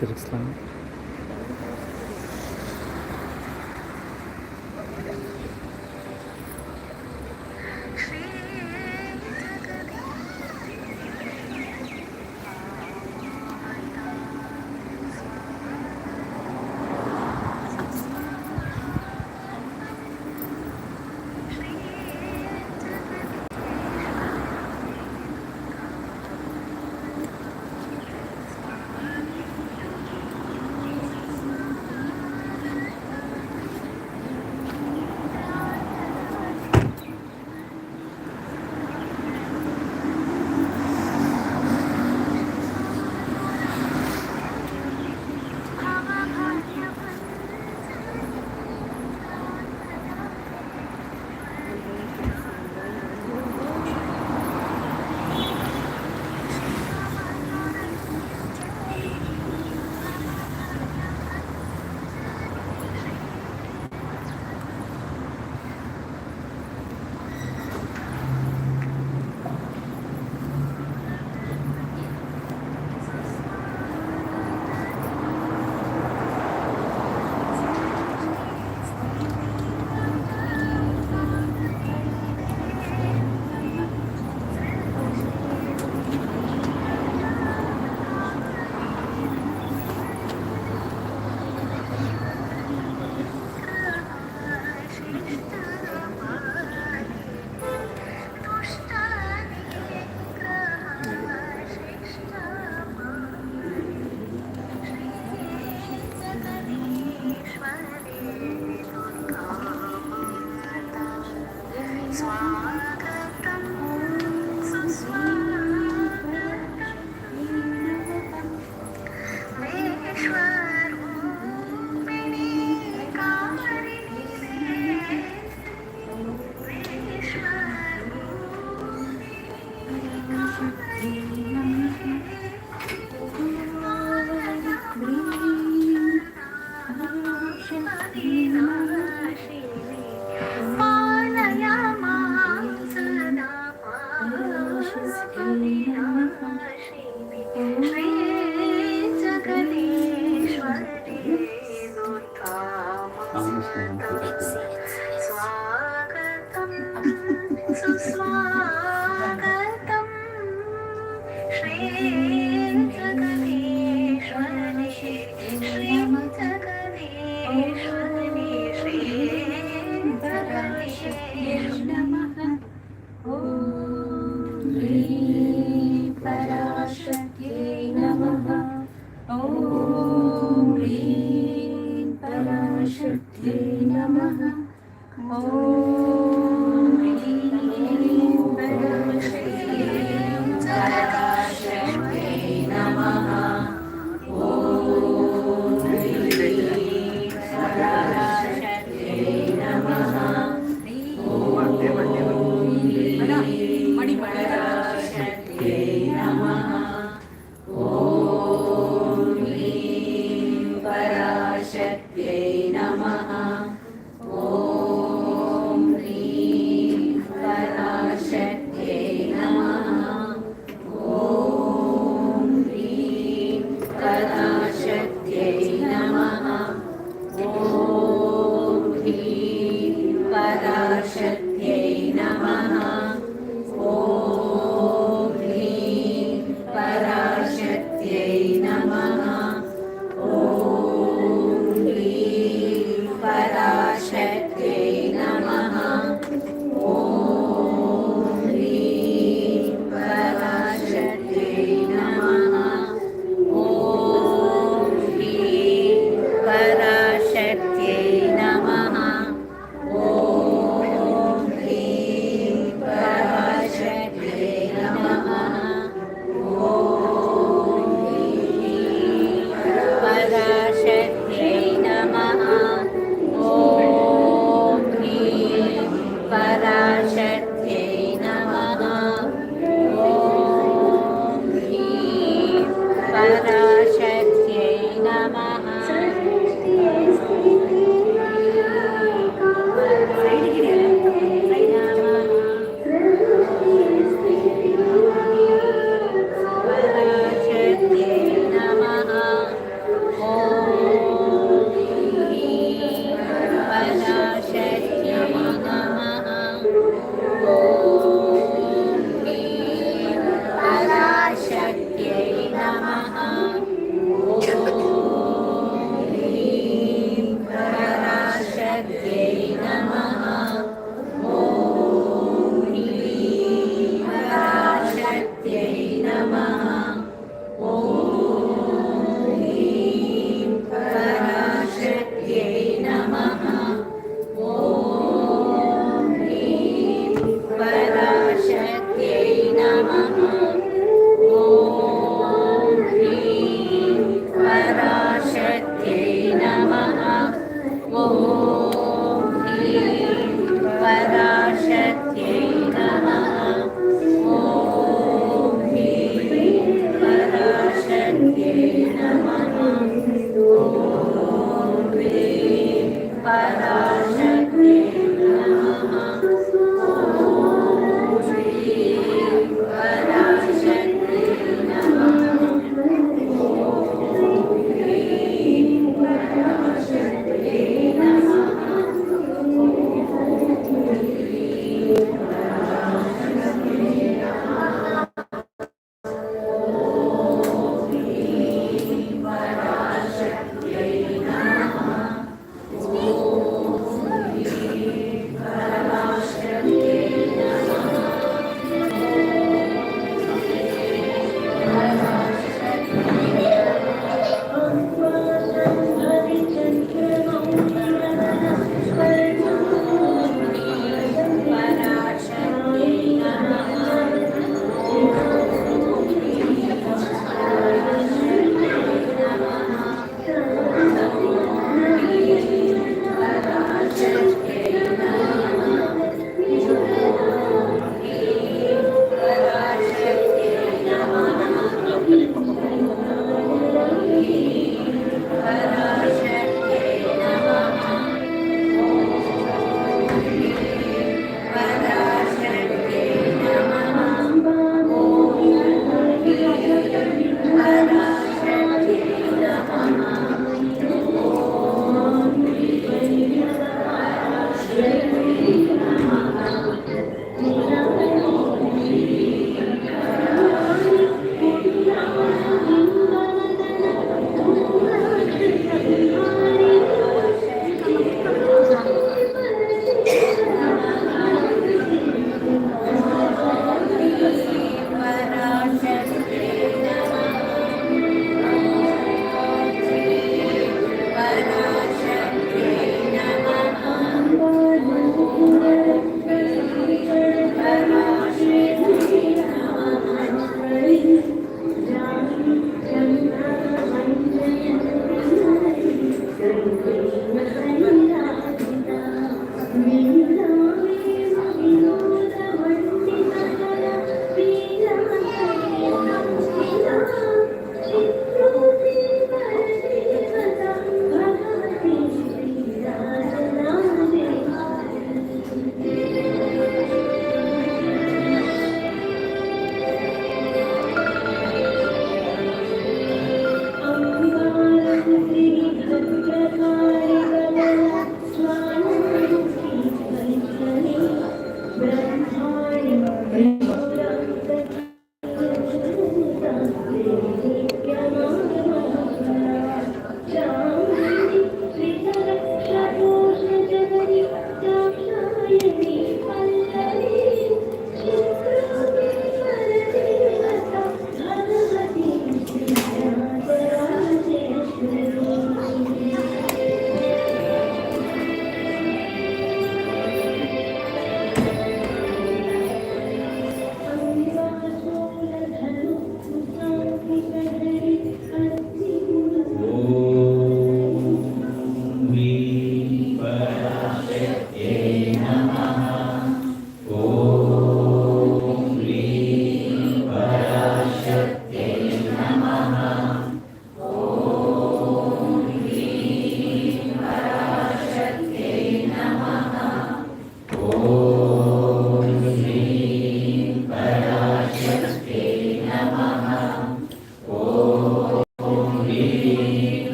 Kırıkslan.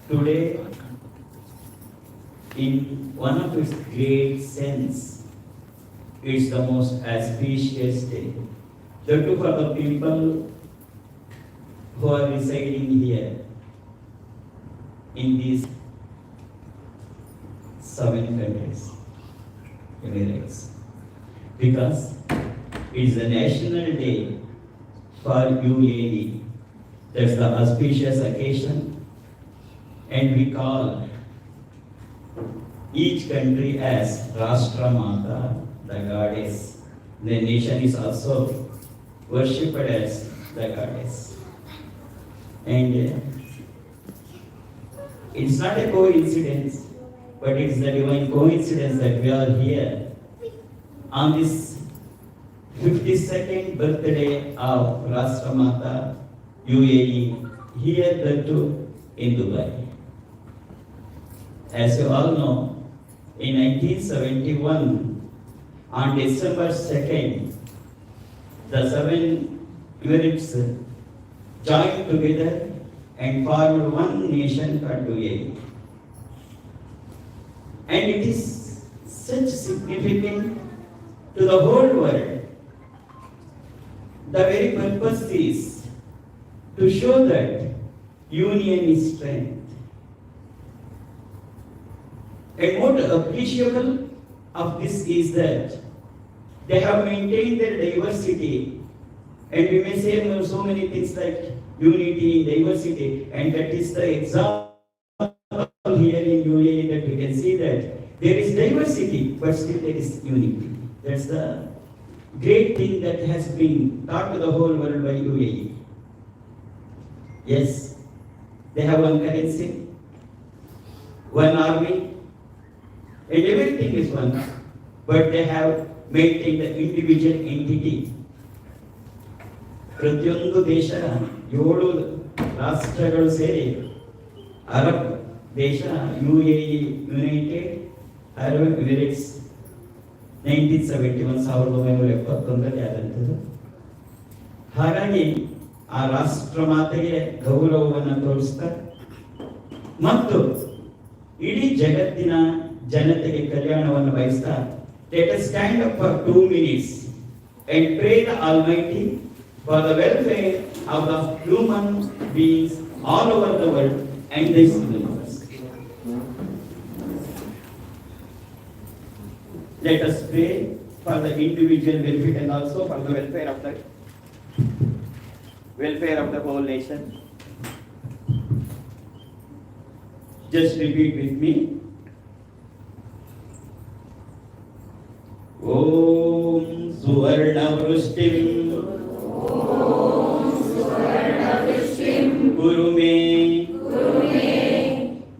Today, in one of its great sense, it's the most auspicious day. The two for the people who are residing here in these 7 countries, Emirates, because it's a national day for UAE. That's the auspicious occasion. And we call each country as Rashtra Mata, the goddess. The nation is also worshipped as the goddess. And it's not a coincidence, but it's the divine coincidence that we are here on this 52nd birthday of Rashtra Mata, UAE, here the two in Dubai. As you all know, in 1971, on December 2nd, the 7 Emirates joined together and formed one nation called UAE. And it is such significant to the whole world. The very purpose is to show that union is strength. And what appreciable of this is that they have maintained their diversity, and we may say so many things like unity, diversity, and that is the example here in UAE that we can see that there is diversity, but still there is unity. That's the great thing that has been taught to the whole world by UAE. Yes, they have one currency, one army, and everything is one, but they have maintained the individual entity. ಪ್ರತಿಯೊಂದು ದೇಶ 7 ರಾಷ್ಟ್ರಗಳು ಸೇರಿ Arab ದೇಶ UAE, United Arab Emirates 1971 ಆದಂಥದ್ದು. ಹಾಗಾಗಿ ಆ ರಾಷ್ಟ್ರ ಮಾತೆಗೆ ಗೌರವವನ್ನು ತೋರಿಸ್ತಾರೆ ಮತ್ತು ಇಡೀ ಜಗತ್ತಿನ ಜನತೆಗೆ ಕಲ್ಯಾಣವನ್ನು ಬಯಸ್ತಾ let us stand up for 2 minutes and pray the Almighty for the welfare of the human beings all over the world and this universe. Let us pray for the individual benefit and also for the welfare of the whole nation. Just repeat with me. Om Suvarnavrushtim Guru me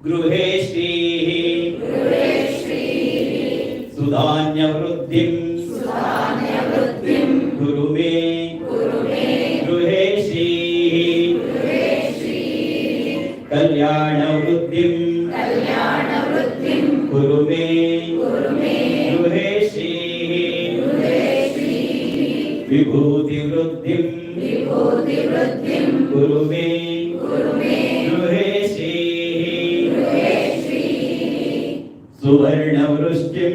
Gruhe Shri Sudhanya Vruddhim Guru me Gruhe Shri कल्याणवृद्धिं कुरु मे गृहे श्रीः विभूतिवृद्धिं कुरु मे गृहे श्रीः सुवर्णवृष्टिं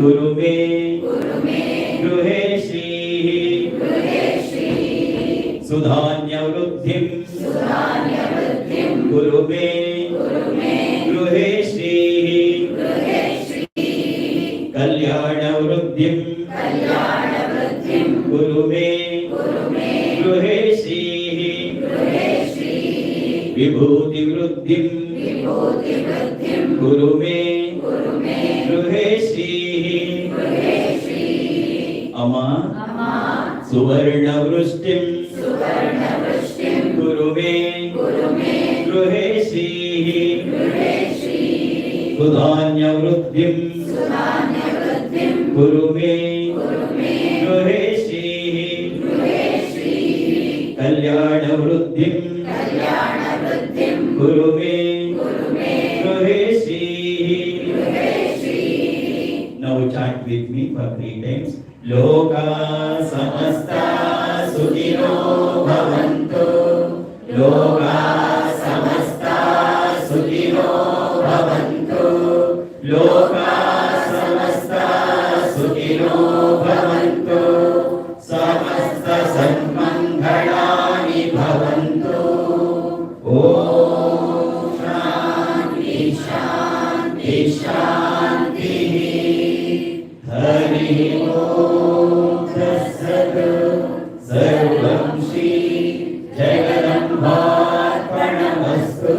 कुरु मे गृहे श्रीः सुधान्यवृद्धिं कुरु मे गृहे श्रीः कल्याणवृद्धिं कुरु मे गृहे श्रीः विभूतिवृद्धिं कुरु मे गृहे श्रीः अमा सुवर्णवृष्टिं कुरु मे गृहे श्रीः सुधान्यवृद्धिं कुरु मे गृहे श्रीः कल्याणवृद्धिं कुरु मे गृहे श्रीः Now chant with me for 3 times. लोका समस्ता सुखिनो भवन्तु लोका समस्ता सुखिनो भवन्तु लोका समस्ता सुखिनो भवन्तु समस्त सन्मङ्गलानि भवन्तु ॐ शान्ति शान्ति शान्तिः हरि ओम तत्सत् सर्वं श्री जगदम्बार्पणमस्तु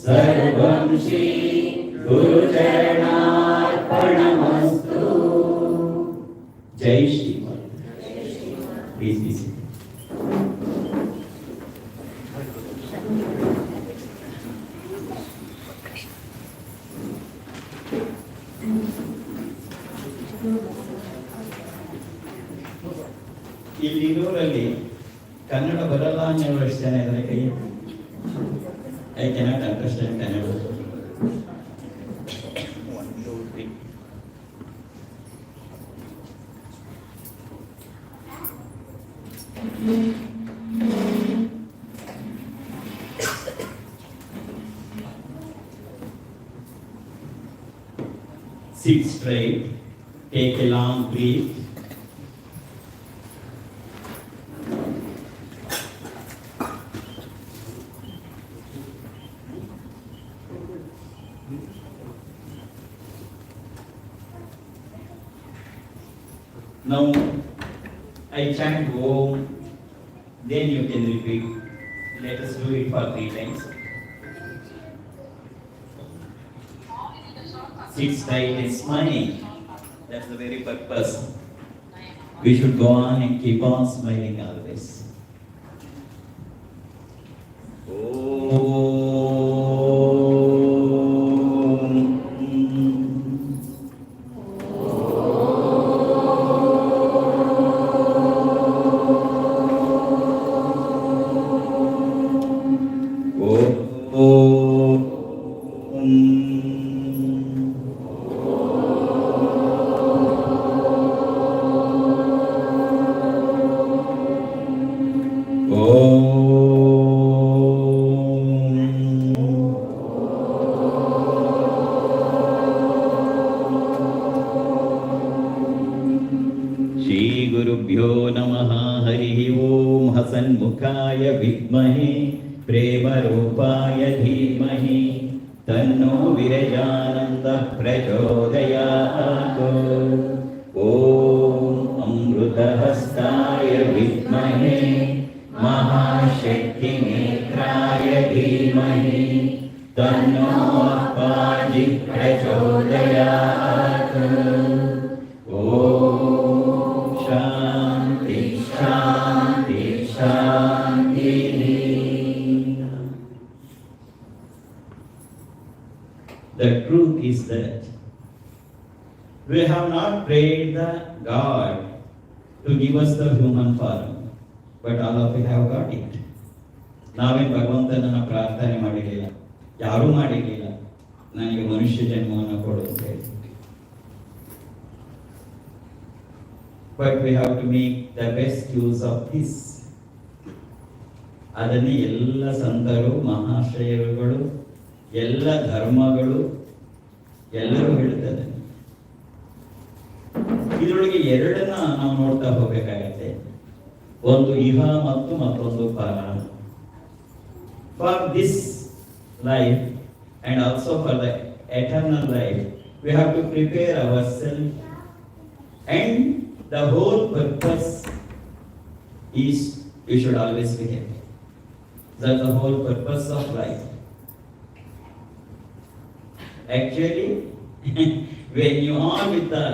सर्वं श्री गुरुचरणार्पणमस्तु जय श्री प्लीज बी सीटेड ಇಲ್ಲಿರೋರಲ್ಲಿ ಕನ್ನಡ ಬರಲ್ಲ ಅನ್ನೋರು ಎಷ್ಟು ಜನ ಇದ್ದಾರೆ ಕೈ I cannot understand Kannada Sit straight, take a long breath. Now, I chant Om, then you can repeat. Let us do it for 3 times. Sit straight and smile. That's the very purpose. We should go on and keep on smiling always. श्रीगुरुभ्यो नमः हरिः ओम हसन्मुखाय विद्महे प्रेमरूपाय धीमहि तन्नो विरजानन्दः प्रचोदयात् ॐ अमृतहस्ताय विद्महे महाशक्तिनेत्राय धीमहि तन्नो अप्पाजि प्रचोदयात् ॐ शान्ति शान्ति शान्तिः The truth is that we have not prayed the God to give us the human form, but all of you have got it. ನಾವೇನು ಭಗವಂತನನ್ನ ಪ್ರಾರ್ಥನೆ ಮಾಡಿರಲಿಲ್ಲ, ಯಾರೂ ಮಾಡಿರಲಿಲ್ಲ, ನನಗೆ ಮನುಷ್ಯ ಜನ್ಮವನ್ನು ಕೊಡು ಅಂತ ಹೇಳಿ. But we have to make the best use of this. ಅದನ್ನೇ ಎಲ್ಲ ಸಂತರು, ಮಹಾಶ್ರಯರುಗಳು, ಎಲ್ಲ ಧರ್ಮಗಳು ಎಲ್ಲರೂ ಹೇಳ್ತಾರೆ. ಇದರೊಳಗೆ ಎರಡನ್ನ ನಾವು ನೋಡ್ತಾ ಹೋಗಬೇಕಾಗತ್ತೆ. ಒಂದು ಇಹ ಮತ್ತು ಮತ್ತೊಂದು ಪರ. For this life and also for the eternal life, we have to prepare ourselves, and the whole purpose is you should always be happy. That's the whole purpose of life. Actually, when you are with the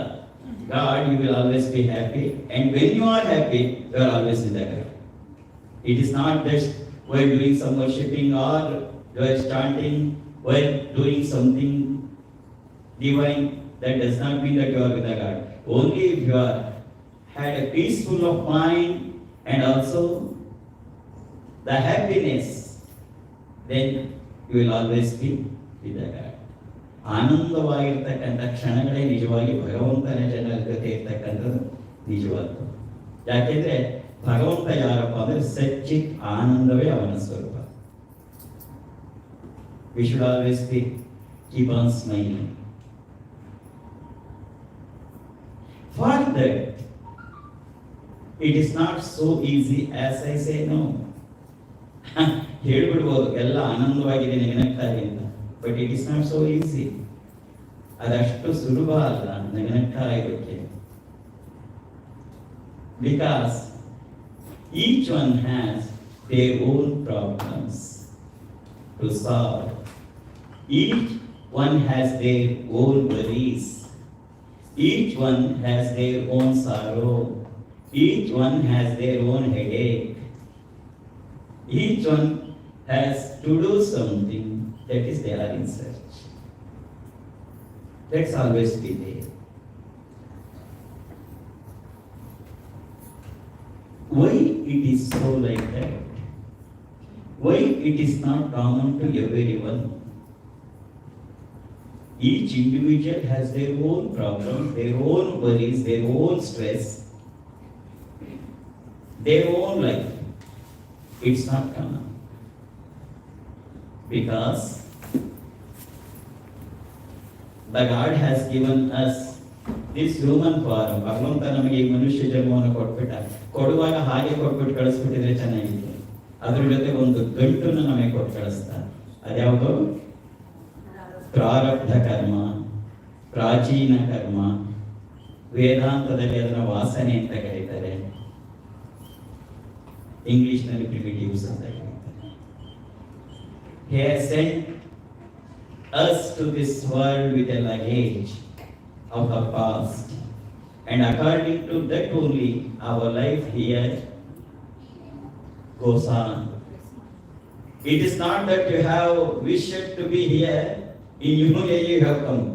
God, you will always be happy, and when you are happy, you are always in the God. It is not just while doing some worshipping or while chanting, while doing something divine, that does not mean that you are with the God. Only if you are had a peaceful of mind and also the happiness, then you will always be with the God. ಆನಂದವಾಗಿರ್ತಕ್ಕಂಥ ಕ್ಷಣಗಳೇ ನಿಜವಾಗಿ ಭಗವಂತನ ಜನರ ಜೊತೆ ಇರ್ತಕ್ಕಂಥದ್ದು ನಿಜವಾದ್ದು. ಯಾಕೆಂದ್ರೆ ಭಗವಂತ ಯಾರಪ್ಪ ಅಂದ್ರೆ ಸಚ್ಚಿತ್ ಆನಂದವೇ ಅವನ ಸ್ವರೂಪ. We should always keep on smiling. For that, it is not so easy as I say no. ಹೇಳ್ಬಿಡ್ಬೋದು ಎಲ್ಲ ಆನಂದವಾಗಿದೆ ನಗನಗ್ತಾರೆ ಅಂತ, but it is not so easy. ಅದಷ್ಟು ಸುಲಭ ಅಲ್ಲ ನಗನಗ್ತಾ ಇರೋಕ್ಕೆ. Because each one has their own problems to solve. Each one has their own worries. Each one has their own sorrow. Each one has their own headache. Each one has to do something, that is they are in search. Let's always be there. Why it is so like that? Why it is not common to everyone? Each individual has their own problems, their own worries, their own stress, their own life. It's not common. Because the God has given us this human form. ಭಗವಂತ ನಮಗೆ ಈ ಮನುಷ್ಯ ಜನ್ಮವನ್ನು ಕೊಟ್ಬಿಟ್ಟ. ಕೊಡುವಾಗ ಹಾಗೆ ಕೊಟ್ಬಿಟ್ಟು ಕಳಿಸ್ಬಿಟ್ಟಿದ್ರೆ ಚೆನ್ನಾಗಿತ್ತು. ಅದ್ರ ಜೊತೆ ಒಂದು ಗಂಟನ್ನು ನಮಗೆ ಕೊಟ್ಟು ಕಳಿಸ್ತಾರೆ. ಅದ್ಯಾವುದು? ಪ್ರಾರಬ್ಧ ಕರ್ಮ, ಪ್ರಾಚೀನ ಕರ್ಮ. ವೇದಾಂತದಲ್ಲಿ ಅದನ್ನ ವಾಸನೆ ಅಂತ ಕರೀತಾರೆ, ಇಂಗ್ಲಿಷ್ನಲ್ಲಿ ಪ್ರಿಮಿಟಿವ್ಸ್ ಅಂತ ಕರೀತಾರೆ. He has sent us to this world with a luggage of our past, and according to that only our life here goes on. It is not that you have wished to be here, in you have come.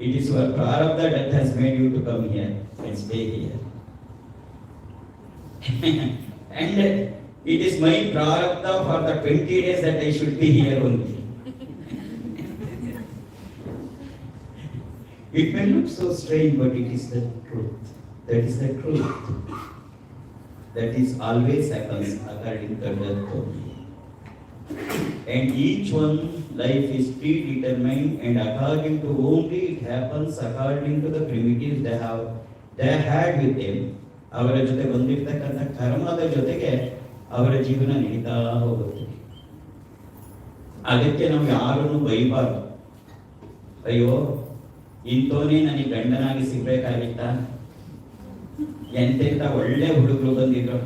It is your prarabdha that has made you to come here and stay here. And it is my prarabdha for the 20 days that I should be here only. It may look so strange, but it is the truth. That is the truth. That is always happens according to death only. And each one life is predetermined, and according to only it happens according to the primitives they had with them. ಅವರ ಜೊತೆ ಬಂದಿರತಕ್ಕಂಥ ಕರ್ಮದ ಜೊತೆಗೆ ಅವರ ಜೀವನ ನಡೀತಾ ಹೋಗುತ್ತೆ. ಅದಕ್ಕೆ ನಾವು ಯಾರನ್ನು ಬೈಬಾರ್ದು. ಅಯ್ಯೋ ಇಂಥವನೇ ನನಗೆ ಗಂಡನಾಗಿ ಸಿಗ್ಬೇಕಾಗಿತ್ತ, ಎಂತೆಂತ ಒಳ್ಳೆ ಹುಡುಗರು ಬಂದಿದ್ರು,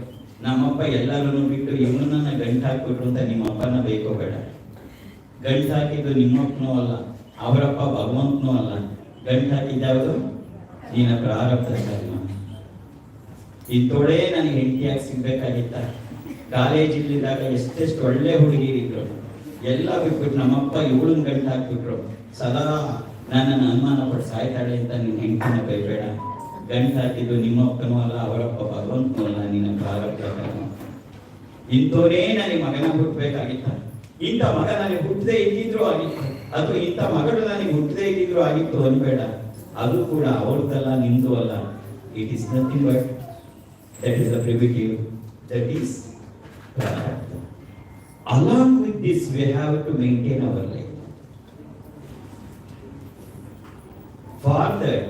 ನಮ್ಮಪ್ಪ ಎಲ್ಲರೂ ಬಿಟ್ಟು ಇವನನ್ನ ಗಂಟು ಹಾಕ್ಬಿಟ್ರು ಅಂತ ನಿಮ್ಮಪ್ಪನ ಬೈಕೋಬೇಡ. ಗಂಟು ಹಾಕಿದ್ದು ನಿಮ್ಮಪ್ಪನೂ ಅಲ್ಲ, ಅವರಪ್ಪ ಭಗವಂತನೂ ಅಲ್ಲ. ಗಂಟು ಹಾಕಿದ್ಯಾವುದು? ನೀನ ಪ್ರಾರಬ್ಧ ಕರ್ಮ. ಇಂಥೋಳೇ ನನಗೆ ಹೆಂಡತಿಯಾಗಿ ಸಿಗ್ಬೇಕಾಗಿತ್ತ. ಕಾಲೇಜಿಲ್ಲಿದ್ದಾಗ ಎಷ್ಟೆಷ್ಟು ಒಳ್ಳೆ ಹುಡುಗಿರಿದ್ರು, ಎಲ್ಲ ಬಿಟ್ಬಿಟ್ಟು ನಮ್ಮಪ್ಪ ಇವಳನ್ನ ಗಂಟು ಹಾಕ್ಬಿಟ್ರು. ಸದಾ ನನ್ನನ್ನು ಅನುಮಾನ ಪಟ್ಟು ಸಾಯ್ತಾಳೆ ಅಂತ ನಿನ್ನ ಹೆಂಡತಿನ ಬೈಬೇಡ. ಗಂಟು ಹಾಕಿದ್ದು ನಿಮ್ಮಪ್ಪನೂ ಅಲ್ಲ, ಅವರಪ್ಪ ಭಗವಂತನೂ ಅಲ್ಲ, ನಿನ್ನ ಪ್ರಾರಬ್ಧ ಕರ್ಮ. ಇಂಥವನೇ ನನಗೆ ಮಗನ ಹುಟ್ಟಬೇಕಾಗಿತ್ತ, ಇಂಥ ಮಗ ನನಗೆ ಹುಟ್ಟದೇ ಇದ್ದಿದ್ರು ಆಗಿತ್ತು, ಅಥವಾ ಇಂಥ ಮಗಳು ನನಗೆ ಹುಟ್ಟದೇ ಇದ್ದಿದ್ರು ಆಗಿತ್ತು ಅನ್ಬೇಡ. ಅದು ಕೂಡ ಅವ್ರದ್ದಲ್ಲ, ನಿಂದು ಅಲ್ಲ. It is nothing but that is the primitive, that is ಪ್ರಾರಬ್ಧ. Along with this, we have to maintain our life. For that,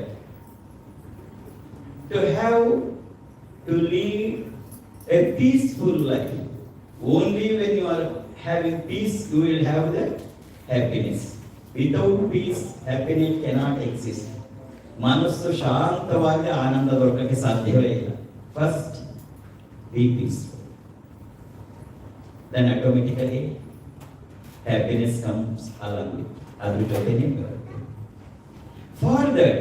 to have to lead a peaceful life. Only when you are having peace, you will have that happiness. Without peace, happiness cannot exist. ಮನಸ್ಸು ಶಾಂತವಾಗಿ ಆನಂದ ದೊರಕಕ್ಕೆ ಸಾಧ್ಯವೇ ಇಲ್ಲ. First B peaceful, then automatically happiness comes along with. ಅದ್ರ ಜೊತೆನೇ ಬರುತ್ತೆ. For that,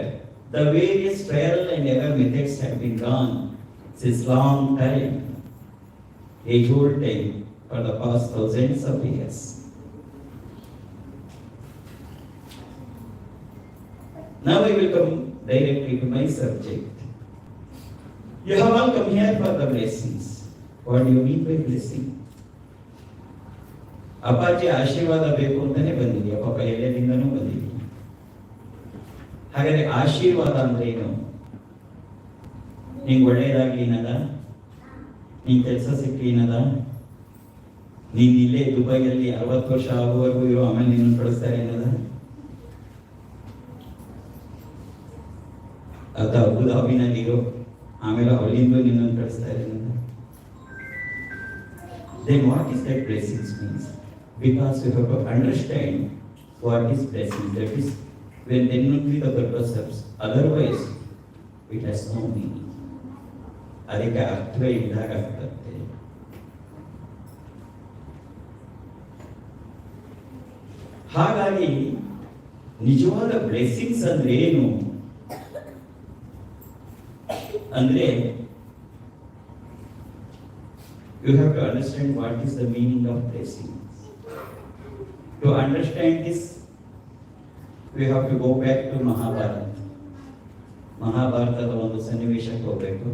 the various trial and error methods have been gone since long time, age old time, for the past thousands of years. Now I will come directly to my subject. You have all come here for the blessings. What do you mean by blessing? ಅಪ್ಪಾಜಿ ಆಶೀರ್ವಾದ ಬೇಕು ಅಂತಾನೆ ಬಂದಿದೆಯಾ? ಪಾಪ ಎಲ್ಲದಿಂದನೂ ಬಂದಿದ್ದೀವಿ. ಹಾಗಾದ್ರೆ ಆಶೀರ್ವಾದ ಅಂದ್ರೆ ಏನು? ನಿಂಗೆ ಒಳ್ಳೇದಾಗ್ಲಿ ಏನದ, ನಿನ್ ಕೆಲಸ ಸಿಕ್ಲಿ ಏನದ, ನೀನ್ ಇಲ್ಲೇ ದುಬೈಯಲ್ಲಿ 60 ವರ್ಷ ಆಗುವವರೆಗೂ ಇರೋ, ಆಮೇಲೆ ನಿನ್ನ ಕಳಿಸ್ತಾರೆ ಏನದ, ಅಥವಾ ಅಬುಧಾಬಿನಲ್ಲಿ ಇರೋ, ಆಮೇಲೆ ಅಲ್ಲಿಂದ ನಿನ್ನನ್ನು ಕಳಿಸ್ತಾರೆ ಏನದ. Then what is that blessings means? Because you have to understand what is blessing. That is when then only the purpose serves. Otherwise, it has no meaning. ಅದಕ್ಕೆ ಅರ್ಥವೇ ಇದ್ದಾಗ ಆಗ್ತದೆ. ಹಾಗಾಗಿ ನಿಜವಾದ ಬ್ಲೆಸ್ಸಿಂಗ್ಸ್ ಅಂದ್ರೆ ಏನು ಅಂದ್ರೆ, you have to understand what is the meaning of blessings. To understand this, we have to go back to Mahabharata. ಮಹಾಭಾರತದ ಒಂದು ಸನ್ನಿವೇಶಕ್ಕೆ ಹೋಗಬೇಕು.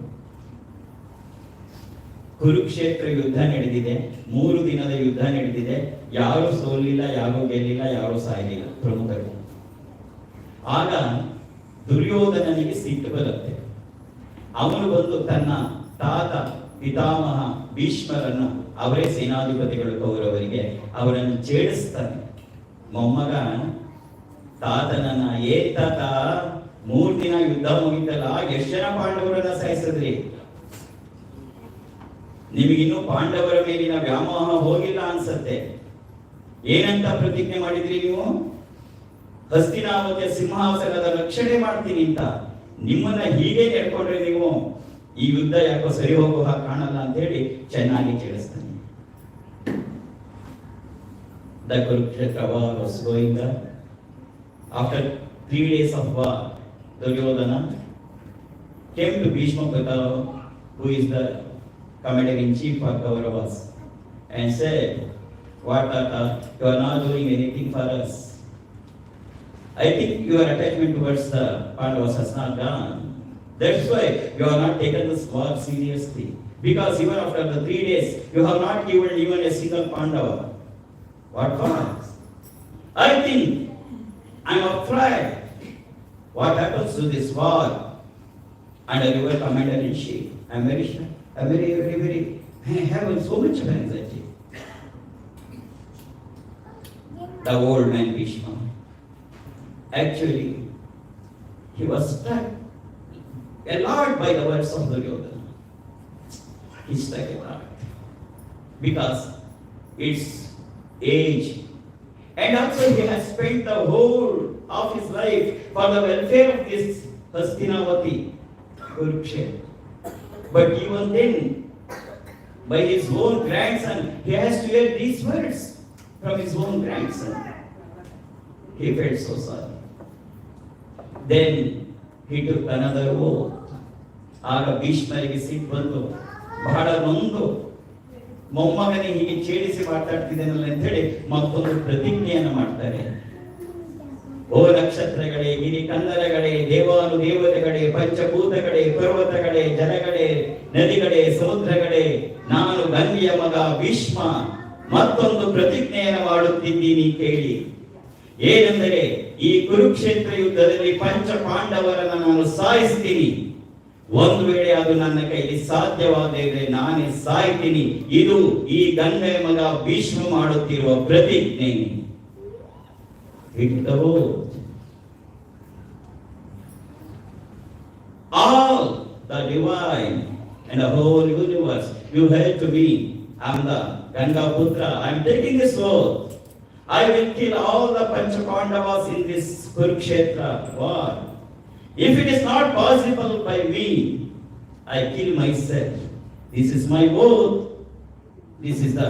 ಕುರುಕ್ಷೇತ್ರ ಯುದ್ಧ ನಡೆದಿದೆ, 3 ದಿನದ ಯುದ್ಧ ನಡೆದಿದೆ. ಯಾರು ಸೋಲಿಲ್ಲ, ಯಾರು ಗೆಲ್ಲಿಲ್ಲ, ಯಾರು ಸಾಯಲಿಲ್ಲ ಪ್ರಮುಖರು. ಆಗ ದುರ್ಯೋಧನನಿಗೆ ಸಿಟ್ಟು ಬರುತ್ತೆ. ಅವನು ಬಂದು ತನ್ನ ತಾತ ಪಿತಾಮಹ ಭೀಷ್ಮರನ್ನು, ಅವರೇ ಸೇನಾಧಿಪತಿಗಳು ಕೌರವರಿಗೆ, ಅವರನ್ನು ಛೇಡಿಸ್ತಾನೆ. ಮೊಮ್ಮಗ ತಾತನನ್ನ, ಏನ್ ತಾತ 3 ದಿನ ಯುದ್ಧ ಮುಗಿತಲ್ಲ, ಎಷ್ಟು ಜನ ಪಾಂಡವರನ್ನ ಸಾಯಿಸಿದ್ರಿ? ನಿಮಗಿನ್ನೂ ಪಾಂಡವರ ಮೇಲಿನ ವ್ಯಾಮೋಹ ಹೋಗಿಲ್ಲ ಅನ್ಸತ್ತೆ. ಏನಂತ ಪ್ರತಿಜ್ಞೆ ಮಾಡಿದ್ರಿ ನೀವು? ಹಸ್ತಿನಾವತಿಯ ಸಿಂಹಾಸನದ ರಕ್ಷಣೆ ಮಾಡ್ತೀನಿ ಅಂತ. ನಿಮ್ಮನ್ನ ಹೀಗೆ ನಡ್ಕೊಂಡ್ರೆ ನೀವು ಈ ಯುದ್ಧ ಯಾಕೋ ಸರಿ ಹೋಗುವ ಕಾಣಲ್ಲ ಅಂತ ಹೇಳಿ ಚೆನ್ನಾಗಿ ಕೇಳಿಸ್ತಾನೆ. The Kurukshetra war was going on. After 3 days of war, Duryodhana came to Bhishma Pitava, who is the commander-in-chief for Kauravas, and said, "What Tata, you are not doing anything for us. I think your attachment towards the Pandavas has not gone. That's why you have not taken this war seriously. Because even after the 3 days, you have not given even a single Pandava. What for? I think I am afraid what happens to this war under your commander-in-chief. I am very, I have so much anxiety." The old man Bhishma, actually, he was struck a lot by the words of Duryodhana. He struck a lot because it's age, and also he has spent the whole of his life for the welfare of this Hastinavati, Kurukshetra. But even then, by his own grandson, he has to hear these words from his own grandson. He felt so sorry. Then he took another oath. ಆಗ ಭೀಷ್ಮರಿಗೆ ಸಿಟ್ಟು ಬಂದು, ಬಹಳ ನೊಂದು, ಮೊಮ್ಮಗನೇ ಹೀಗೆ ಛೇಡಿಸಿ ಮಾತಾಡ್ತಿದ್ದೇನಲ್ಲ ಅಂತ ಹೇಳಿ ಮತ್ತೊಂದು ಪ್ರತಿಜ್ಞೆಯನ್ನು ಮಾಡ್ತಾರೆ. ಓ ನಕ್ಷತ್ರಗಳೇ, ಗಿರಿ ಕಂದರಗಳೇ, ದೇವಾನು ದೇವತೆಗಳೇ, ಪಂಚಭೂತಗಳೇ, ಪರ್ವತಗಳೇ, ಜನಗಳೇ, ನದಿಗಳೇ, ಸಮುದ್ರಗಳೇ, ನಾನು ಗಂಗೆಯ ಮಗ ಭೀಷ್ಮ ಮತ್ತೊಂದು ಪ್ರತಿಜ್ಞೆಯನ್ನು ಮಾಡುತ್ತಿದ್ದೀನಿ ಕೇಳಿ. ಏನೆಂದರೆ ಈ ಕುರುಕ್ಷೇತ್ರ ಯುದ್ಧದಲ್ಲಿ ಪಂಚ ಪಾಂಡವರನ್ನು ನಾನು ಸಾಯಿಸ್ತೀನಿ. ಒಂದು ವೇಳೆ ಅದು ನನ್ನ ಕೈಲಿ ಸಾಧ್ಯವಾದರೆ ನಾನೇ ಸಾಯ್ತೀನಿ. ಇದು ಈ ಗಂಗೆಯ ಮಗ ಭೀಷ್ಮ ಮಾಡುತ್ತಿರುವ ಪ್ರತಿಜ್ಞೆ. All the divine and the whole universe, you heard to me. I am the Ganga Putra. I am taking this oath. I will kill all the Pancha Pandavas in this Kurukshetra war. If it is not possible by me, I kill myself. This is my oath. This is the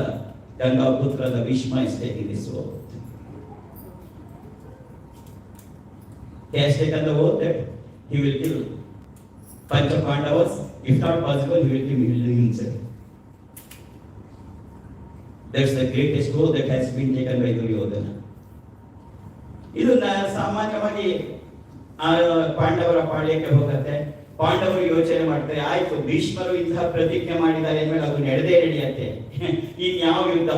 Ganga Putra, the Bhishma is taking this oath. He has taken the oath that he will kill Pancha Pandavas. If not possible, he will kill himself. That's the greatest oath that has been taken by Duryodhana. ಇದನ್ನ ಸಾಮಾನ್ಯವಾಗಿ ಪಾಂಡವರ ಪಾಳ್ಯಕ್ಕೆ ಹೋಗುತ್ತೆ. ಪಾಂಡವರು ಯೋಚನೆ ಮಾಡ್ತಾರೆ, ಆಯ್ತು ಭೀಷ್ಮರು ಇಂತಹ ಪ್ರತಿಜ್ಞೆ ಮಾಡಿದ್ದಾರೆ ಅಂದ್ಮೇಲೆ ಅದು ನಡೆಯುತ್ತೆ. ಇನ್ಯಾವ ಯುದ್ಧ,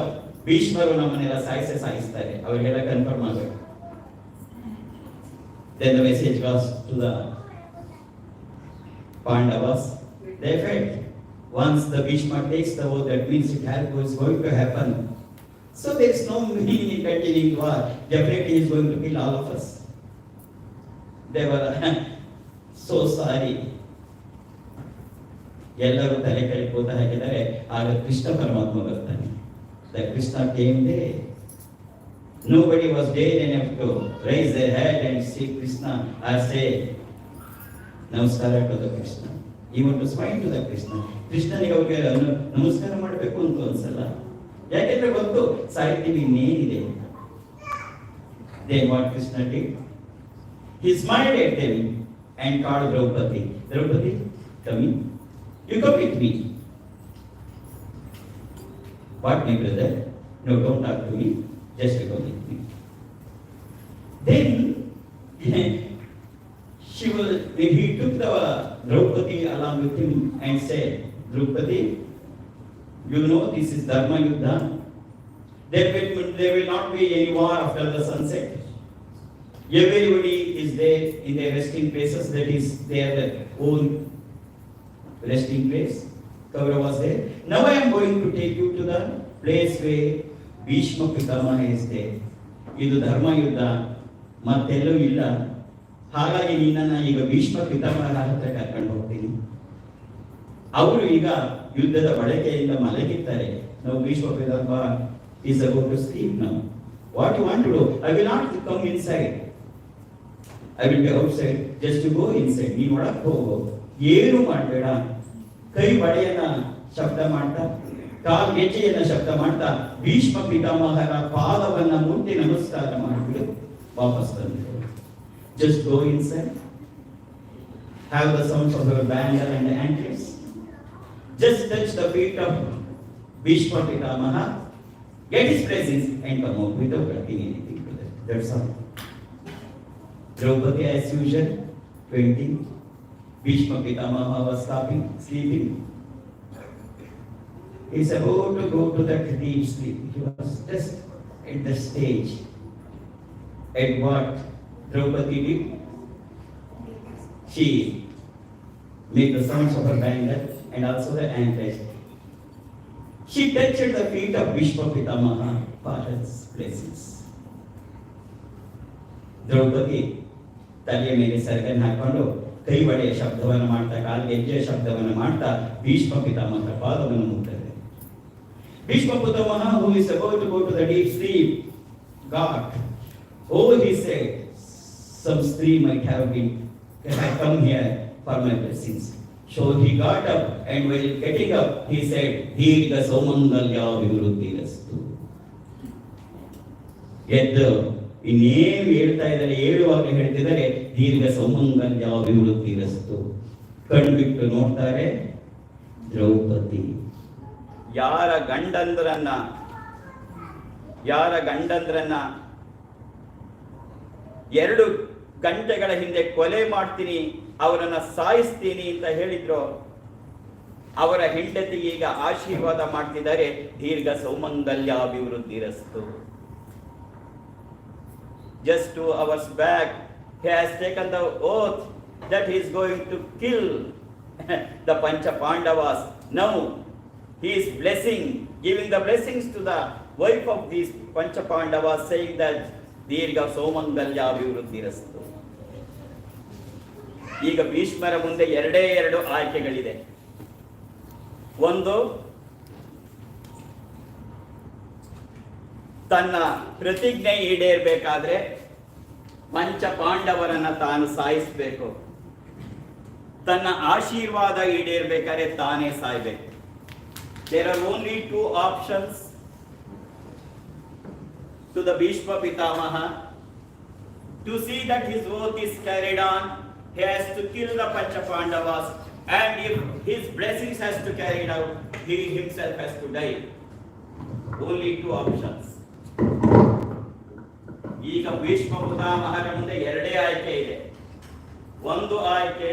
ಭೀಷ್ಮರು ನಮ್ಮನ್ನೆಲ್ಲ ಸಾಯಿಸ್ತಾರೆ, ಅವರಿಗೆಲ್ಲ ಕನ್ಫರ್ಮ್ ಆಗಬೇಕು. Then the message goes to the Pandavas. They felt once the Bhishma takes the oath, that means it is going to happen. So there is no meaning in continuing war. Definitely he is going to kill all of us. They were so sorry. ಎಲ್ಲರೂ ತಲೆ ಕೆಳಗೆ ಕೂತ ಹಾಕಿದರೆ ಆಗ ಕೃಷ್ಣ ಪರಮಾತ್ಮ ಬರ್ತಾನೆ. The Krishna came there. Nobody was there enough to raise their head and see Krishna or say Namaskara to the Krishna. He want to smile to the Krishna. ಕೃಷ್ಣನಿಗೆ ಅವ್ರಿಗೆ ನಮಸ್ಕಾರ ಮಾಡಬೇಕು ಅಂತ ಅನ್ಸಲ್ಲ. ಯಾಕೆಂದ್ರೆ ಗೊತ್ತು ಸಾಹಿತ್ಯ ಇನ್ನೇನಿದೆ. Then what Krishna did? He smiled at them and called Draupadi. Draupadi, come in. You come with me. What, my brother? No, don't talk to me. Just come with me. Then he took the Draupadi along with him and said, Draupadi, you know this is Dharma Yuddha. There will not be any war after the sunset. Everybody is there in their resting places, that is their own resting place. Kaurava was there. Now I am going to take you to the place where Bhishma Pitamaha is there. ಇದು ಧರ್ಮ ಯುದ್ಧ, ಮತ್ತೆಲ್ಲೂ ಇಲ್ಲ. ಹಾಗಾಗಿ ನೀನನ್ನ ಈಗ ಭೀಷ್ಮ ಪಿತಾಮಹ ಹತ್ರ ಕರ್ಕೊಂಡು ಹೋಗ್ತೀನಿ. ಅವರು ಈಗ ಯುದ್ಧದ ಬಳಕೆಯಿಂದ ಮಲಗಿದ್ದಾರೆ. ನಾವು ಭೀಷ್ಮ ಪಿತಾಮಹ is about to sleep now. What you want to do? I will not come inside. I will be outside. Just to go inside. ನೀನು ಒಳಗೆ ಹೋಗು, ಏನು ಮಾಡಬೇಡ. ಕೈ ಬಡೆಯನ್ನ ಶಬ್ದ ಮಾಡ್ತಾ, ಕಾಲು ಗೆಜ್ಜೆಯನ್ನ ಶಬ್ದ ಮಾಡ್ತಾ ಭೀಷ್ಮ ಪಿತಾಮಹರ ಪಾದವನ್ನ ಮುಟ್ಟಿ ನಮಸ್ಕಾರ ಮಾಡಿಬಿಡು, ವಾಪಸ್ ಬಂದು. Just go inside. Have the sounds of your bangle and anthems. Just touch the feet of Bhishma Pitamaha, get his presence and come out without hurting anything to them. That's all. Draupadi as usual, fainting. Bhishma Pitamaha was sleeping. He is about to go to that deep sleep. He was just at the stage. At what Draupadi did? She made the sounds of her bangle and also the anklets. She touched the feet of Bhishma Pitamaha for his blessings. Draupadi ತಲೆಯ ಮೇಲೆ ಸರಗನ್ನು ಹಾಕೊಂಡು ಕೈ ಬಡೆಯ ಶಬ್ದವನ್ನು ಮಾಡ್ತಾ, ಕಾಲು ಗೆಜ್ಜೆಯ ಶಬ್ದವನ್ನು ಮಾಡ್ತಾ ಭೀಷ್ಮ ಪಿತಾಮಹರ ಪಾದವನ್ನು ಮುಟ್ತಾರೆ. ಭೀಷ್ಮ ಪಿತಾಮಹ, who is about to go to the deep sleep, got, he said, some stree might have come here for my blessings. So he got up, and while getting up, he said, Dirgha Saumangalya Vivruddhirastu. ಎದ್ದು ಇನ್ನೇನು ಹೇಳ್ತಾ ಇದ್ದಾರೆ, ಹೇಳುವಾಗ ಹೇಳ್ತಿದ್ದಾರೆ, ದೀರ್ಘ ಸೌಮಂಗಲ್ಯ ಅಭಿವೃದ್ಧಿರಸ್ತು. ಕಣ್ಬಿಟ್ಟು ನೋಡ್ತಾರೆ ದ್ರೌಪದಿ. ಯಾರ ಗಂಡಂದ್ರನ್ನ 2 ಗಂಟೆಗಳ ಹಿಂದೆ ಕೊಲೆ ಮಾಡ್ತೀನಿ, ಅವರನ್ನ ಸಾಯಿಸ್ತೀನಿ ಅಂತ ಹೇಳಿದ್ರು. ಅವರ ಹೆಂಡತಿಗೆ ಈಗ ಆಶೀರ್ವಾದ ಮಾಡ್ತಿದ್ದಾರೆ, ದೀರ್ಘ ಸೌಮಂಗಲ್ಯಾಭಿವೃದ್ಧಿರಸ್ತು. Just 2 hours back, he has taken the oath that he is going to kill the Pancha Pandavas. Now he is giving the blessings to the wife of these Pancha Pandavas, saying that ದೀರ್ಘ ಸೌಮಂಗಲ್ಯಾಭಿವೃದ್ಧಿರಸ್ತು. ಈಗ ಭೀಷ್ಮರ ಮುಂದೆ 2 ಆಯ್ಕೆಗಳಿದೆ. ಒಂದು, ತನ್ನ ಪ್ರತಿಜ್ಞೆ ಈಡೇರಬೇಕಾದ್ರೆ ಪಂಚ ಪಾಂಡವರನ್ನ ತಾನು ಸಾಯಿಸಬೇಕು, ತನ್ನ ಆಶೀರ್ವಾದ ಈಡೇರಬೇಕಾದ್ರೆ ತಾನೇ ಸಾಯ್ಬೇಕು. There are only 2 options to the Bhishma Pitamaha. To see that his oath is carried on, he has to kill the Pancha Pandavas, and if his blessings has to carry it out, he himself has to die. Only 2 options. ಈಗ ಭೀಷ್ಮ ಪಿತಾಮಹರ ಮುಂದೆ 2 ಆಯ್ಕೆ ಇದೆ. ಒಂದು ಆಯ್ಕೆ,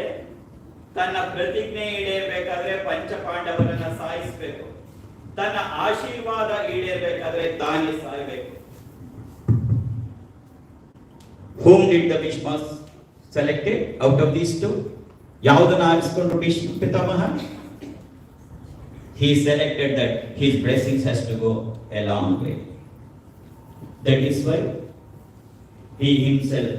ತನ್ನ ಪ್ರತಿಜ್ಞೆ ಈಡೇರಬೇಕಾದ್ರೆ ಪಂಚ ಪಾಂಡವರನ್ನ ಸಾಯಿಸಬೇಕು, ತನ್ನ ಆಶೀರ್ವಾದ ಈಡೇರಬೇಕಾದ್ರೆ ತಾನೇ ಸಾಯಬೇಕು. Whom did the Bhishma selected out of these 2? ಯಾವುದನ್ನು ಆರಿಸಿಕೊಂಡು ಭೀಷ್ಮ ಪಿತಾಮಹ? He selected that his blessings has to go a long way. That is why he himself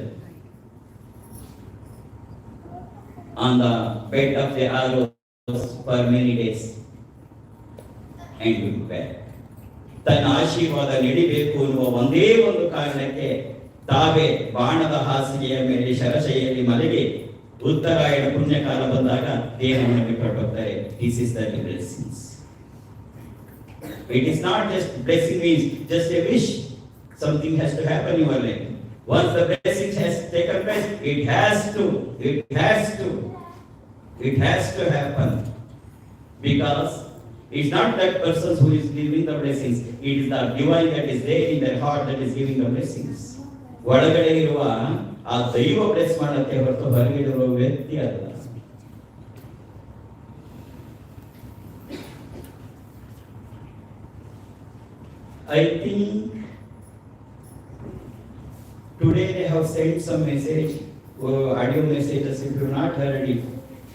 on the bed of the arrows for many days and look back. ತನ್ನ ಆಶೀರ್ವಾದ ನೀಡಬೇಕು ಎನ್ನುವ ಒಂದೇ ಒಂದು ಕಾರಣಕ್ಕೆ ತಾವೇ ಬಾಣದ ಹಾಸಿಗೆಯ ಮೇಲೆ ಶರಶೈಯಲ್ಲಿ ಮಲಗಿ ಉತ್ತರಾಯಣ ಪುಣ್ಯಕಾಲ ಬಂದಾಗ ದೇಹವನ್ನು ಬಿಟ್ಟು ಹೋಗ್ತಾರೆ. This is the blessings. It is not just blessing means just a wish. Something has to happen in your life. Once the blessing has taken place, it has to happen. Because it's not that person who is giving the blessings. It is the divine that is there in their heart that is giving the blessings. ಒಳಗಡೆ ಇರುವ ಆ ದೈವ bless ಮಾಡಕ್ಕೆ ಹೊರತು ಹೊರಗಡೆ ಇರುವ ವ್ಯಕ್ತಿ ಅಲ್ಲ. I think today they have sent some message, audio messages. If you have not heard it,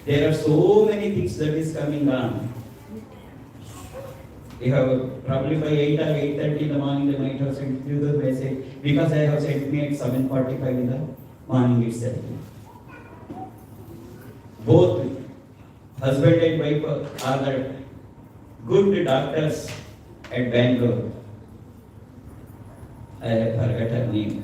there are so many things that is coming on. You have probably by 8 or 8:30 in the morning they might have sent you the message, because I have sent me at 7:45 in the morning itself. Both husband and wife are the good doctors at Bangalore. I forgot her name.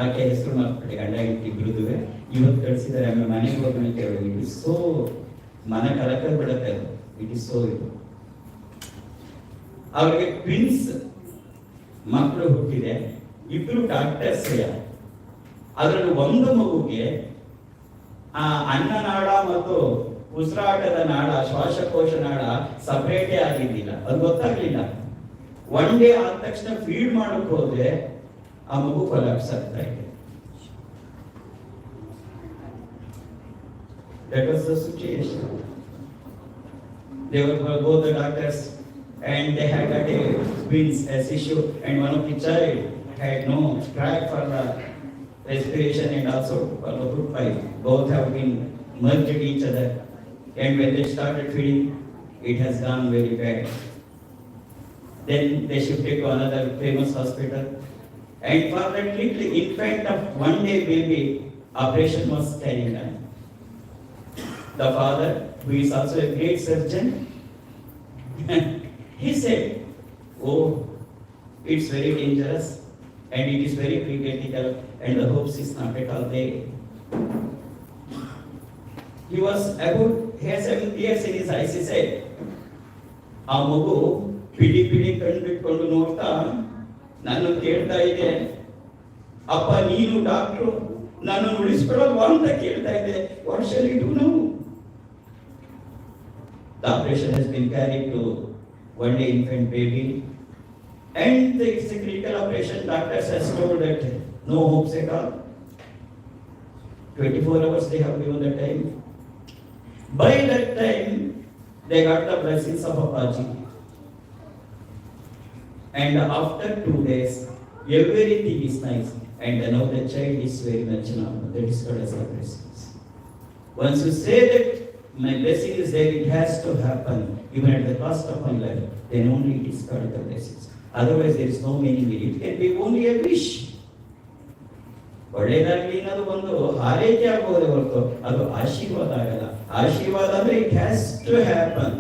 ಆಕೆ ಹೆಸರು ಮಕ್ಕಳಿಗೆ ಗಂಡ ಹೆಂಡತಿ ಇಬ್ಬರಿದುವೆ. ಇವತ್ತು ಕಳಿಸಿದ್ದಾರೆ. ಆಮೇಲೆ ಮನೆಗೆ ಹೋಗ್ಲಿಕ್ಕೆ ಇಟ್ ಇಸ್ ಸೋ ಮನ ಕಲಕ ಬಿಡುತ್ತೆ. ಇಟ್ ಇಸ್ ಸೋ ಇದು. ಅವರಿಗೆ ಟ್ವಿನ್ಸ್ ಮಕ್ಕಳು ಹುಟ್ಟಿದೆ. 2 ಡಾಕ್ಟರ್ಸ್. ಅದರಲ್ಲಿ ಒಂದು ಮಗುಗೆ ಆ ಅನ್ನನಾಳ ಮತ್ತು ಉಸಿರಾಟದ ನಾಳ, ಶ್ವಾಸಕೋಶ ನಾಳ ಸಪರೇಟೇ ಆಗಿದ್ದಿಲ್ಲ. ಅದು ಗೊತ್ತಾಗ್ಲಿಲ್ಲ. 1 ಡೇ ಆದ ತಕ್ಷಣ ಫೀಡ್ ಮಾಡಕ್ ಹೋದ್ರೆ ಆ ಮಗು ಕೊಲಾಪ್ಸ್ ಆಗ್ತಾ ಇದೆ. That was the situation. They were both the doctors and they had got a twins as issue, and one of the child had no track for the respiration and also for the food pipe. Both have been merged each other, and when they started feeding, it has gone very bad. Then they shifted to another famous hospital, and for that little infant of 1 day baby, operation was carrying on. The father, who is also a great surgeon, he said, "Oh, it's very dangerous and it is very critical and the hopes is not at all there." He has 7 years in his eyes. He said, ಆ ಮಗು PD ಕಣ್ಣು ಬಿಟ್ಕೊಂಡು ನೋಡ್ತಾ ನಾನು ಕೇಳ್ತಾ ಇದೆ, ಅಪ್ಪ ನೀನು ಡಾಕ್ಟ್ರು, ನಾನು ಉಳಿಸ್ಕೊಳ್ಳೋದು ಅಂತ ಕೇಳ್ತಾ ಇದೆ. What shall we do now? The operation has been carried to 1 day infant baby, and it's a critical operation. Doctors has told that No hopes at all. 24 hours they have given the time. By that time, they got the blessings of Apache. And after 2 days, everything is nice. And now the child is very much now. That is called as a blessings. Once you say that my blessing is there, it has to happen, even at the cost of my life, then only it is called the blessings. Otherwise, there is no meaning in it. It can be only a wish. ಒಳ್ಳೆಯದಾಗಲಿ ಅನ್ನೋದು ಒಂದು ಹಾರೈಕೆ ಆಗಬಹುದೇ ಹೊರತು ಅದು ಆಶೀರ್ವಾದ ಆಗಲ್ಲ. ಆಶೀರ್ವಾದ ಅಂದ್ರೆ it has to happen.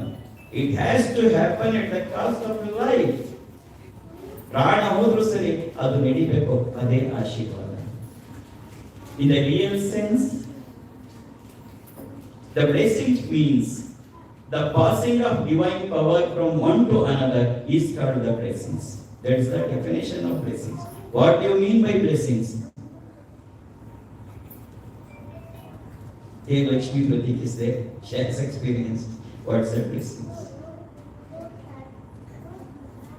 It has to happen at the cost of life. ಪ್ರಾಣ ಹೋದ್ರೂ ಸರಿ ಅದು ನಡಿಬೇಕು, ಅದೇ ಆಶೀರ್ವಾದ. In the real sense, the blessing means the passing of divine power from one to another is called the blessings. That is the definition of blessings. What do you mean by blessings? Here Lakshmi Pratik is there. She has experienced what's the blessings.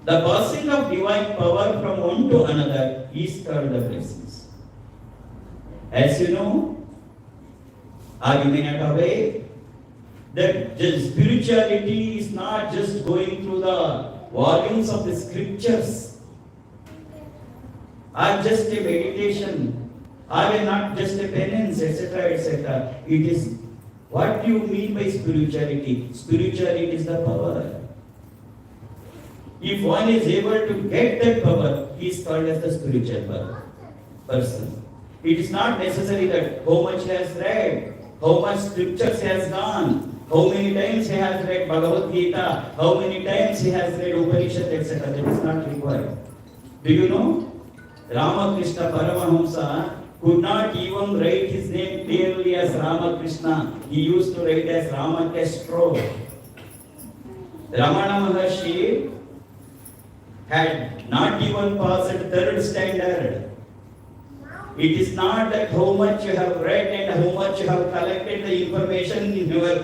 The passing of divine power from one to another is called the blessings. As you know, or you may not aware, that just spirituality is not just going through the volumes of the scriptures, or just a meditation, or not just a penance, etc., etc. It is what do you mean by spirituality? Spirituality is the power. If one is able to get that power, he is called as the spiritual person. It is not necessary that how much he has read, how much scriptures he has done, how many times he has read Bhagavad Gita, how many times he has read Upanishad, etc. That is not required. Do you know? Ramakrishna Paramahamsa could not even write his name clearly as Ramakrishna. He used to write as Ramakestro. Ramana Maharshi had not even passed third standard. It is not that how much you have read and how much you have collected the information in your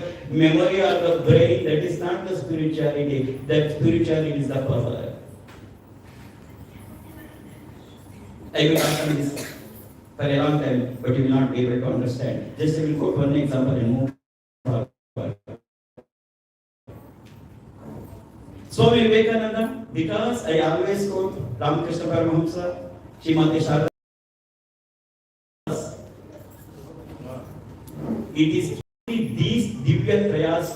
memory or the brain. That is not the spirituality. That spirituality is the power. I will not on this for a long time, but you will not be able to understand. Just I will quote one example and move forward. Swami Vivekananda, because I always quote Ramakrishna Paramahamsa, Srimati Sharda. It is these Divya Trayas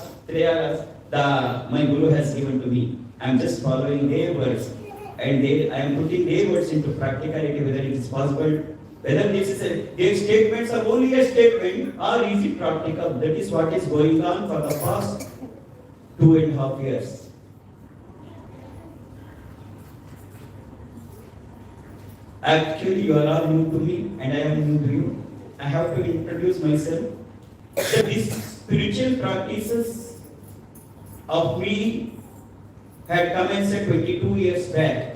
my Guru has given to me. I am just following their words, and I am putting their words into practicality, whether it is possible, whether this is their statements are only a statement or is it practical. That is what is going on for the past 2.5 years. Actually, you are all new to me, and I am new to you. I have to introduce myself. So these spiritual practices of me had commenced 22 years back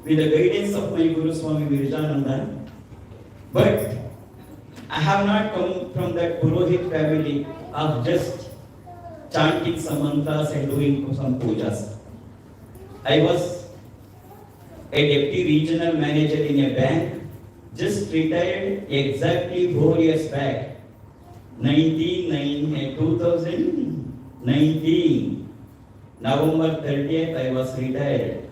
with the guidance of my Guru Swami Virajananda. But I have not come from that Purohit family of just chanting some mantras and doing some pujas. I was a deputy regional manager in a bank, just retired exactly 4 years back. 2019, November 30th, I was retired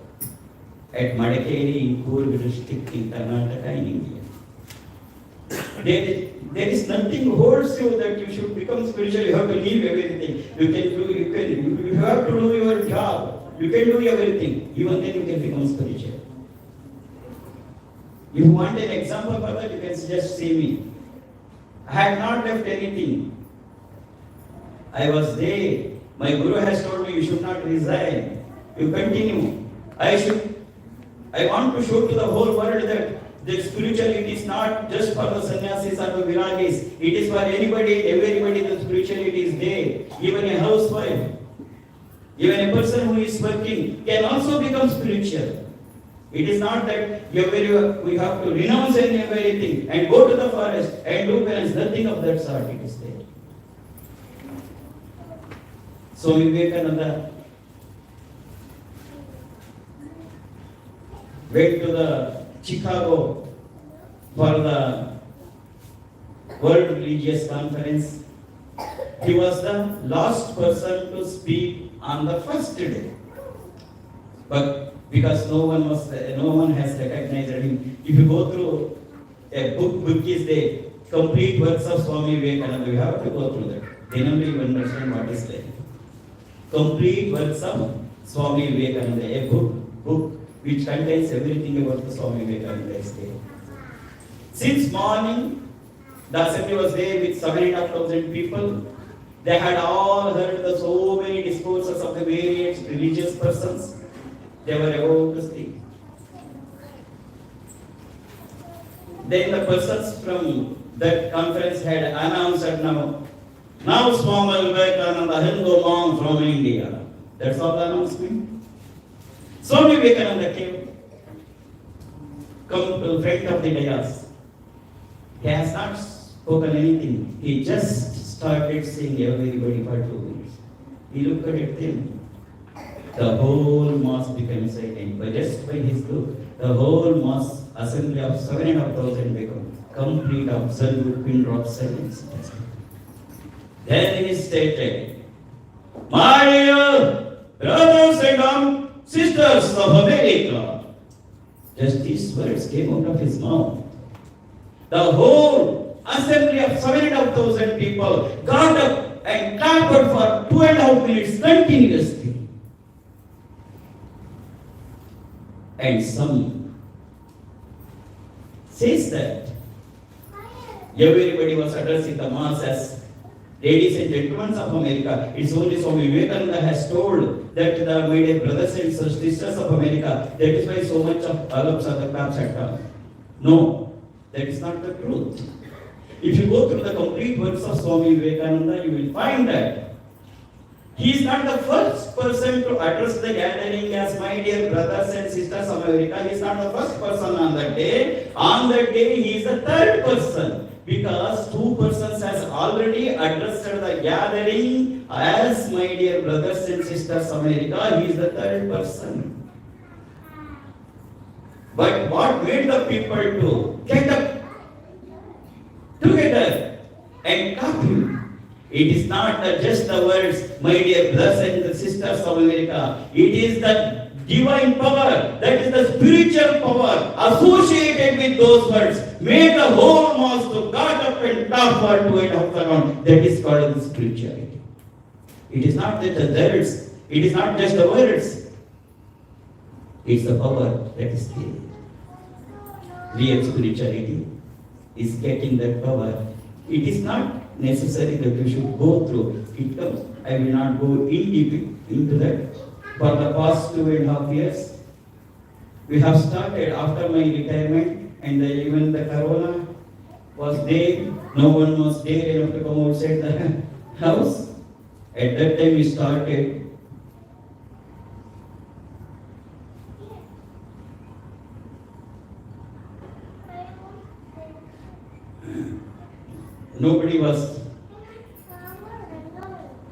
at Madikeri in Coorg district in Karnataka in India. There is nothing holds you that you should become spiritual. You have to leave everything. You have to do your job. You can do everything. Even then you can become spiritual. If you want an example for that, you can just see me. I had not left anything. I was there. My Guru has told me you should not resign. You continue. I want to show to the whole world that the spirituality is not just for the sannyasis or the viragis. It is for anybody, everybody. The spirituality is there. Even a housewife, even a person who is working can also become spiritual. It is not that we have to renounce everything and go to the forest and do penance. Nothing of that sort. It is there. So Vivekananda went to the Chicago for the World Religious Conference. He was the last person to speak on the first day. But because no one has recognized him. If you go through a book is the complete works of Swami Vivekananda. You have to go through that. Then only you understand what is there. Complete works of Swami Vivekananda, a book which contains everything about the Swami Vivekananda is there. Since morning, the assembly was there with 7,500 people. They had all heard so many discourses of the various religious persons. They were about to speak. Then the persons from that conference had announced that now Swami Vivekananda, Hindu monk from India. That's all the announcement. Swami Vivekananda come to the front of the dais. He has not spoken anything. He just started saying everybody for 2 minutes. He looked at them. The whole mass became silent. But just by his look, the whole mass assembly of 7,500 became complete, absolute pin drop silence. Then he stated, "My dear brothers and sisters of America," just these words came out of his mouth. The whole assembly of 7,500 people got up and clapped for 2.5 minutes continuously. And some says that everybody was addressing the mass as ladies and gentlemen of America. It's only Swami Vivekananda has told that my dear brothers and sisters of America, that is why so much of alums are the claps had come. No, that is not the truth. If you go through the complete works of Swami Vivekananda, you will find that he is not the first person to address the gathering as my dear brothers and sisters of America. He is not the first person on that day. On that day, he is the third person. Because 2 persons has already addressed the gathering as my dear brothers and sisters of America. He is the third person. But what made the people to get up together and clap him? It is not just the words, my dear brothers and sisters of America. It is the divine power, that is the spiritual power associated with those words, made the whole mass to got up and clap for 2.5 seconds. That is called the spirituality. It is not just the words, it is not just the words, it's the power that is there. Real spirituality is getting that power. It is not necessary that we should go through. It comes. I will not go in deep into that. For the past 2.5 years, we have started after my retirement, and even the corona was there. No one was there enough to come outside the house. At that time, we started. Nobody was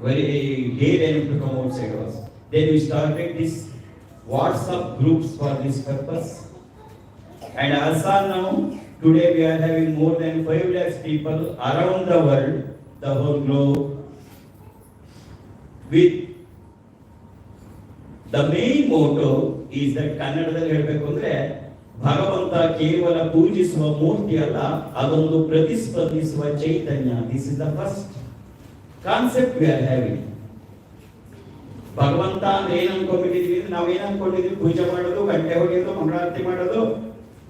very dare enough to come outside us. Then we started this WhatsApp groups for this purpose. And as of now, today we are having more than 5 lakhs people around the world, the whole globe, with the main motto is that ಕನ್ನಡದಲ್ಲಿ ಹೇಳಬೇಕು ಅಂದ್ರೆ ಭಗವಂತ ಕೇವಲ ಪೂಜಿಸುವ ಮೂರ್ತಿ ಅಲ್ಲ, ಅದೊಂದು ಪ್ರತಿಸ್ಪಂದಿಸುವ ಚೈತನ್ಯ. This is the first concept we are having. ಭಗವಂತ ಅಂದ್ರೆ ಏನ್ ಅನ್ಕೊಂಡಿದೀವಿ? ನಾವೇನ್ ಅನ್ಕೊಂಡಿದೀವಿ? ಪೂಜೆ ಮಾಡೋದು, ಗಂಟೆ ಹೊಡೆಯೋದು, ಮಂಗಳಾರತಿ ಮಾಡೋದು,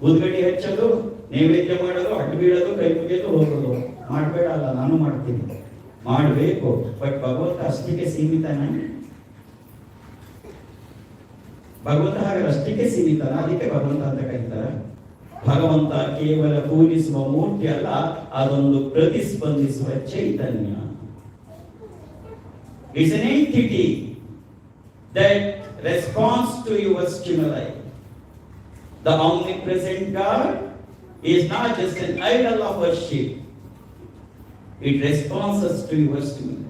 ಉದ್ಗಡಿ ಹಚ್ಚೋದು, ನೈವೇದ್ಯ ಮಾಡೋದು, ಅಡ್ಡು ಬೀಳೋದು, ಕೈ ಮುಗಿಯೋದು, ಹೋಗೋದು. ಮಾಡಬೇಡ ಅಲ್ಲ, ನಾನು ಮಾಡ್ತೀನಿ, ಮಾಡಬೇಕು. ಬಟ್ ಭಗವಂತ ಅಷ್ಟಿಗೆ ಸೀಮಿತನ? ಭಗವಂತ ಹಾಗೆ ಅಷ್ಟಿಗೆ ಸೀಮಿತನ? ಅದಕ್ಕೆ ಭಗವಂತ ಅಂತ ಕರೀತಾರೆ. ಭಗವಂತ ಕೇವಲ ಪೂಜಿಸುವ ಮೂರ್ತಿ ಅಲ್ಲ, ಅದೊಂದು ಪ್ರತಿಸ್ಪಂದಿಸುವ ಚೈತನ್ಯ. It's an entity that responds to your stimuli. The omnipresent God is not just an idol of worship. It responds to your stimuli.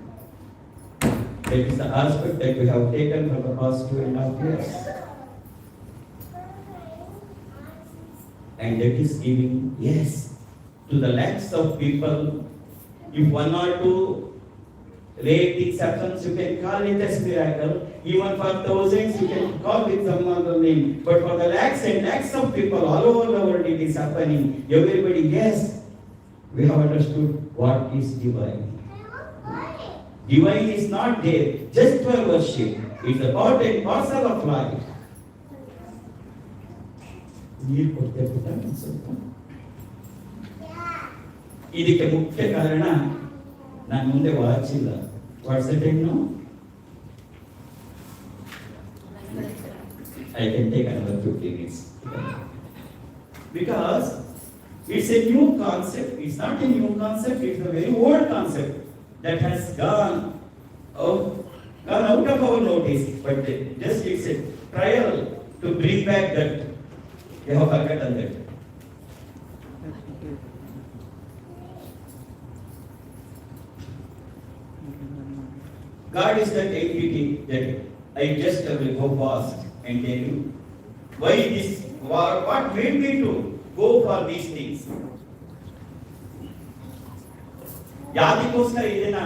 That is the aspect that we have taken for the past 2.5 years. and that is giving yes to the lakhs of people. If one or two rare things happens, you can call it as miracle. Even for thousands, you can call it some other name. But for the lakhs and lakhs of people all over the world, it is happening. Everybody, yes, we have understood what is divine. Divine is not there just for worship. It's a part and parcel of life. ನೀರು ಕೊಡ್ತಾ ಇರ್ಬಿಟ್ಟ ಸ್ವಲ್ಪ. ಇದಕ್ಕೆ ಮುಖ್ಯ ಕಾರಣ ನಾನು ಮುಂದೆ ವಾಚಿಲ್ಲ. What's the time now? I can take another 50 minutes. Because it's a new concept. It's not a new concept. It's a very old concept that has gone out of our notice. But just it's a trial to bring back that. They have forgotten that. God is that entity that I just will go fast and tell you why this, what made me to go for these things. ಯಾದಕ್ಕೋಸ್ಕರ ಇದನ್ನ